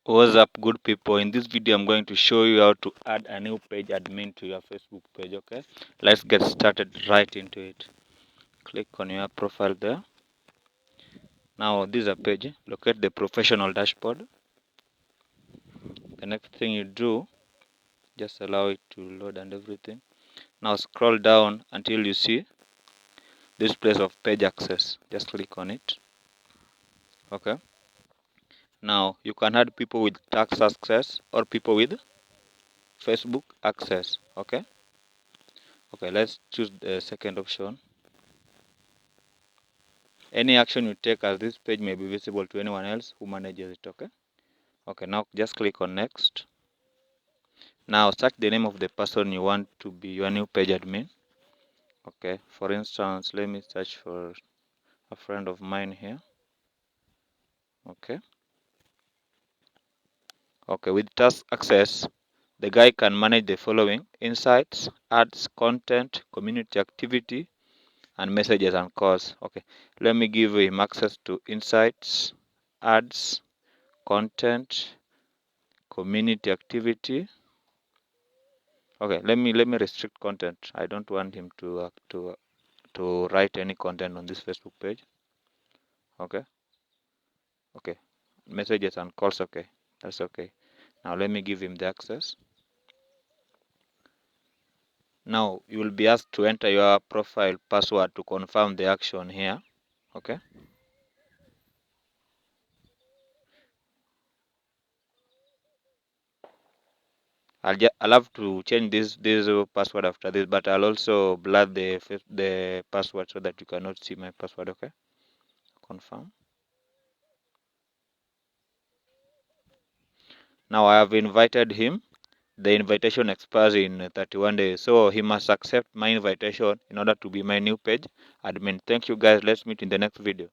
What's up, good people? In this video I'm going to show you how to add a new page admin to your Facebook page. Okay, let's get started right into it. Click on your profile there. Now this is a page. Locate the professional dashboard. The next thing you do, just allow it to load and everything. Now scroll down until you see this place of page access. Just click on it. Okay, now you can add people with tax access or people with Facebook access. Okay, let's choose the second option. Any action you take as this page may be visible to anyone else who manages it. Okay, now just click on next. Now search the name of the person you want to be your new page admin. Okay, for instance, let me search for a friend of mine here. Okay, with task access, the guy can manage the following: insights, ads, content, community activity, and messages and calls. Okay, let me give him access to insights, ads, content, community activity. Okay, let me restrict content. I don't want him to write any content on this Facebook page. Okay, messages and calls. Okay, that's okay. Now let me give him the access. Now you will be asked to enter your profile password to confirm the action here. Okay, I'll have to change this password after this, but I'll also blur the password so that you cannot see my password. Okay, confirm. Now I have invited him. The invitation expires in 31 days, so he must accept my invitation in order to be my new page admin. Thank you guys. Let's meet in the next video.